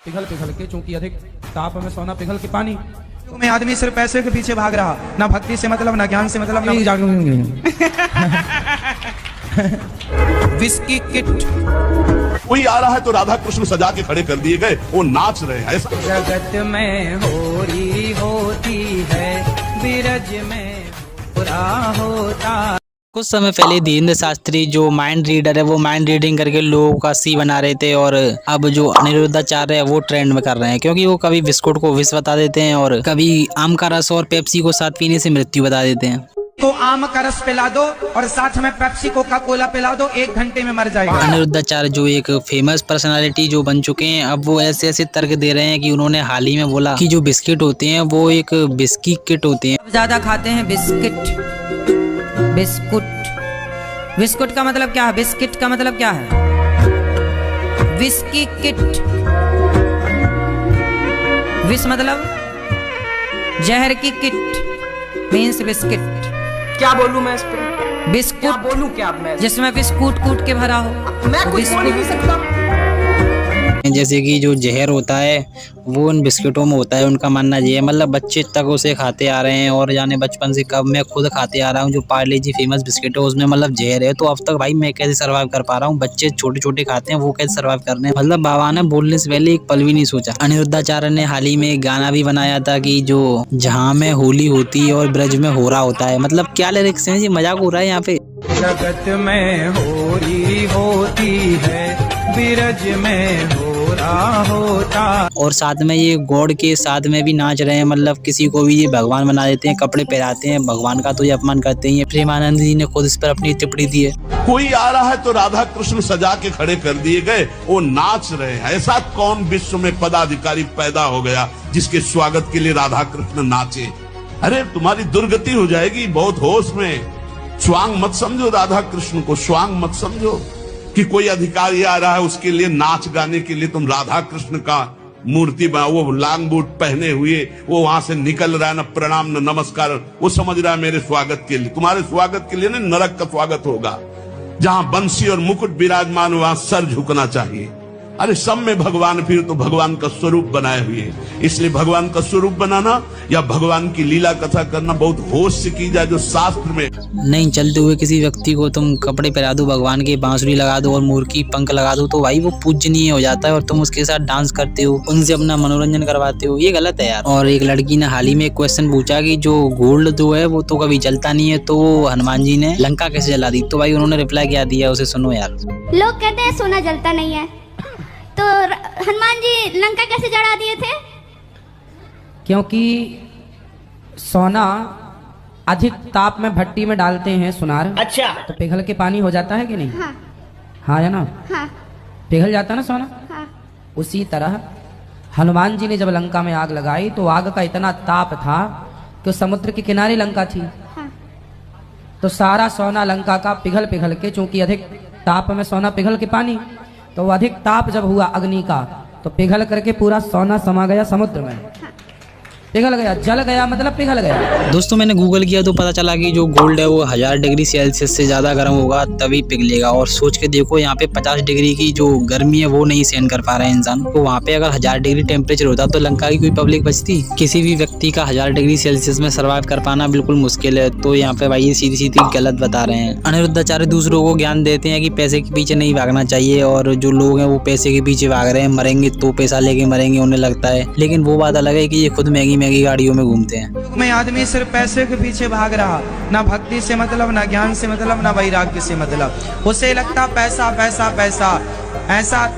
पिघल पिघल के, चूंकि अधिक ताप में सोना पिघल के पानी। में आदमी सिर्फ पैसे के पीछे भाग रहा, ना भक्ति से मतलब, ना ज्ञान से मतलब, ना विस्की किट। कोई आ रहा है तो राधा कृष्ण सजा के खड़े कर दिए गए, वो नाच रहे हैं। ऐसा जगत में होरी होती है, बिरज में बुरा होता। कुछ समय पहले धीरेन्द्र शास्त्री जो माइंड रीडर है वो माइंड रीडिंग करके लोगों का सी बना रहे थे, और अब जो अनिरुद्धाचार्य है वो ट्रेंड में कर रहे हैं, क्योंकि वो कभी बिस्कुट को विष बता देते हैं और कभी आम का रस और पेप्सी को साथ पीने से मृत्यु बता देते हैं। को आम का रस पिला दो और साथ में पेप्सी कोका कोला पिला दो, 1 घंटे में मर जाएगा। अनिरुद्धाचार्य जो एक फेमस पर्सनालिटी जो बन चुके हैं, अब वो ऐसे ऐसे तर्क दे रहे हैं कि उन्होंने हाल ही में बोला कि जो बिस्किट होते हैं वो एक बिस्की किट होते हैं। ज्यादा खाते हैं बिस्किट, बिस्कुट। बिस्कुट का मतलब क्या है, बिस्किट का मतलब क्या है? Whisky kit. विस मतलब जहर की किट मीन्स बिस्किट। क्या बोलूं मैं इस पे? बिस्कुट क्या बोलूं क्या मैं? जिसमें बिस्कुट कूट के भरा हो, मैं कुछ बोल ही नहीं सकता। जैसे कि जो जहर होता है वो उन बिस्किटों में होता है, उनका मानना ये है। मतलब बच्चे तक उसे खाते आ रहे हैं, और जाने बचपन से कब मैं खुद खाते आ रहा हूँ। जो पार्ले जी फेमस बिस्किट है उसमें मतलब जहर है, तो अब तक भाई मैं कैसे सर्वाइव कर पा रहा हूँ? बच्चे छोटे छोटे खाते हैं, वो कैसे सर्वाइव कर रहे हैं? मतलब बाबा ने बोलने से पहले एक पल भी नहीं सोचा। अनिरुद्धाचार्य ने हाल ही में एक गाना भी बनाया था कि जो जहाँ में होली होती है और ब्रज में हो रहा होता है। मतलब क्या लिरिक्स हैं जी, मजाक हो रहा है यहाँ पे। जगत में होरी होती है, बिरज में हो रहा होता। और साथ में ये गॉड के साथ में भी नाच रहे हैं। मतलब किसी को भी ये भगवान बना देते हैं, कपड़े पहनाते हैं, भगवान का तो ये अपमान करते हैं। प्रेमानंद जी ने खुद इस पर अपनी टिप्पणी दी है। कोई आ रहा है तो राधा कृष्ण सजा के खड़े कर दिए गए, वो नाच रहे हैं। ऐसा कौन विश्व में पदाधिकारी पैदा हो गया जिसके स्वागत के लिए राधा कृष्ण नाचे? अरे तुम्हारी दुर्गति हो जाएगी। बहुत होश में, स्वांग मत समझो राधा कृष्ण को, स्वांग मत समझो कि कोई अधिकारी आ रहा है उसके लिए नाच गाने के लिए तुम राधा कृष्ण का मूर्ति बना, वो लांग बूट पहने हुए वो वहां से निकल रहा है, न प्रणाम न नमस्कार, वो समझ रहा है मेरे स्वागत के लिए। तुम्हारे स्वागत के लिए ना नरक का स्वागत होगा, जहां बंसी और मुकुट विराजमान वहां सर झुकना चाहिए। अरे सब में भगवान, फिर तो भगवान का स्वरूप बनाए हुए। इसलिए भगवान का स्वरूप बनाना या भगवान की लीला कथा करना बहुत होश से की जाए, जो शास्त्र में नहीं। चलते हुए किसी व्यक्ति को तुम कपड़े पहना दो, भगवान के बांसुरी लगा दो और मोर की पंख लगा दो, तो भाई वो पूजनीय हो जाता है, और तुम उसके साथ डांस करते हो, उनसे अपना मनोरंजन करवाते हो। ये गलत है यार। और एक लड़की ने हाल ही में एक क्वेश्चन पूछा कि जो गोल्ड जो है वो तो कभी जलता नहीं है, तो हनुमान जी ने लंका कैसे जला दी? तो भाई उन्होंने रिप्लाई क्या दिया, उसे सुनो यार। लोग कहते हैं सोना जलता नहीं है, तो हनुमान जी लंका कैसे जला दिए थे? क्योंकि सोना अधिक ताप में भट्टी में डालते हैं सुनार, अच्छा, तो पिघल के पानी हो जाता है कि नहीं? हाँ हाँ है ना, हाँ पिघल जाता है ना सोना। हाँ। उसी तरह हनुमान जी ने जब लंका में आग लगाई तो आग का इतना ताप था कि समुद्र के किनारे लंका थी, हाँ। तो सारा सोना लंका का पिघल पिघल के, चूंकि अधिक ताप में सोना पिघल के पानी, तो वो अधिक ताप जब हुआ अग्नि का, तो पिघल करके पूरा सोना समा गया समुद्र में। पिघल गया, जल गया, मतलब पिघल गया। दोस्तों मैंने गूगल किया तो पता चला कि जो गोल्ड है वो 1000 डिग्री सेल्सियस से ज्यादा गर्म होगा तभी पिघलेगा। और सोच के देखो, यहाँ पे 50 डिग्री की जो गर्मी है वो नहीं सहन कर पा रहा है इंसान, तो वहाँ पे अगर 1000 डिग्री टेम्परेचर होता तो लंका की कोई पब्लिक बचती? किसी भी व्यक्ति का 1000 डिग्री सेल्सियस में सर्वाइव कर पाना बिल्कुल मुश्किल है। तो यहाँ पे भाई ये सीधी सीधी गलत बता रहे हैं। अनिरुद्धाचार्य दूसरों को ज्ञान देते हैं कि पैसे के पीछे नहीं भागना चाहिए, और जो लोग हैं वो पैसे के पीछे भाग रहे हैं, मरेंगे तो पैसा लेके मरेंगे उन्हें लगता है। लेकिन वो बात अलग है कि ये खुद महंगी महंगी गाड़ियों में घूमते हैं। में आदमी सिर्फ पैसे के पीछे भाग रहा, ना भक्ति से मतलब, ना ज्ञान से मतलब, ना वैराग्य से मतलब। उसे लगता पैसा पैसा पैसा, ऐसा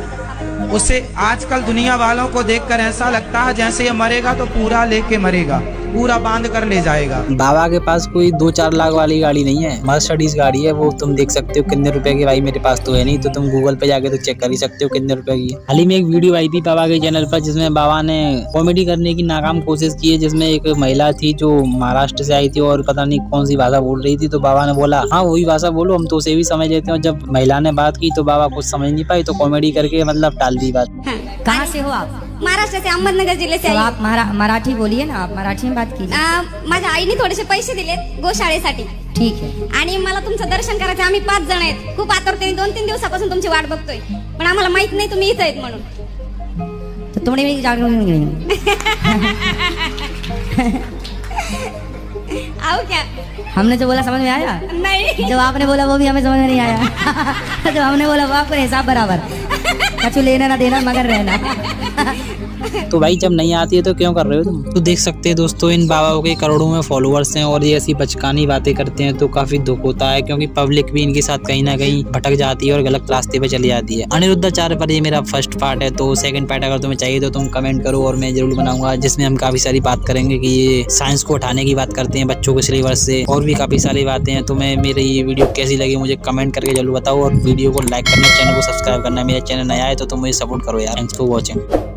उसे आजकल दुनिया वालों को देखकर ऐसा लगता है जैसे ये मरेगा तो पूरा लेके मरेगा, पूरा बांध कर ले जाएगा। बाबा के पास कोई 2-4 लाख वाली गाड़ी नहीं है, मर्सिडीज गाड़ी है, वो तुम देख सकते हो कितने रुपए की। भाई मेरे पास तो है नहीं, तो तुम गूगल पे जाके तो चेक कर ही सकते हो कितने रुपए की। हाल ही में एक वीडियो आई थी बाबा के चैनल पर, जिसमें बाबा ने कॉमेडी करने की नाकाम कोशिश की है, जिसमें एक महिला थी जो महाराष्ट्र से आई थी और पता नहीं कौन सी भाषा बोल रही थी। तो बाबा ने बोला हाँ वही भाषा बोलो, हम तो उसे भी समझ लेते हैं। जब महिला ने बात की तो बाबा कुछ समझ नहीं पाई, तो कॉमेडी करके मतलब टाल दी बात। कहाँ से हो आप? महाराष्ट्र से, अहमदनगर जिल्हे से तो आई. आप मराठी बोलिए ना, आप मराठी में बात कीजिए। माझ्या आईने थोडेसे पैसे दिलेत गोशाळेसाठी. ठीक है. आणि मला तुमचं दर्शन करायचं. आम्ही 5 जण आहेत. खूप आतुरतेने 2-3 दिवसापासून तुमची वाट बघतोय, पण आम्हाला माहित नाही तुम्ही इथं आहेत म्हणून. तो तुमने भी जान नहीं। आओ क्या? हमने जो बोला समझ में आया? नहीं। जो आपने बोला वो भी हमें समझ में नहीं आया। जो हमने बोला वो आपको हिसाब बराबर। कछु लेना ना देना मगर रहना। तो भाई जब नहीं आती है तो क्यों कर रहे हो तुम? तो देख सकते हैं दोस्तों, इन बाबाओं के करोड़ों में फॉलोअर्स हैं और ये ऐसी बचकानी बातें करते हैं तो काफी दुख होता है, क्योंकि पब्लिक भी इनके साथ कहीं ना कहीं भटक जाती है और गलत रास्ते पे चली जाती है। अनिरुद्धाचार्य पर ये मेरा फर्स्ट पार्ट है, तो सेकंड पार्ट अगर तुम्हें चाहिए तो तुम कमेंट करो और मैं जरूर बनाऊंगा, जिसमें हम काफी सारी बात करेंगे कि ये साइंस को उठाने की बात करते हैं बच्चों के सिलेबस से, और भी काफी सारी बातें हैं। तो मैं मेरी ये वीडियो कैसी लगी मुझे कमेंट करके जरूर बताओ, और वीडियो को लाइक करना, चैनल को सब्सक्राइब करना। मेरा चैनल नया है तो तुम मुझे सपोर्ट करो यार। Thanks for watching.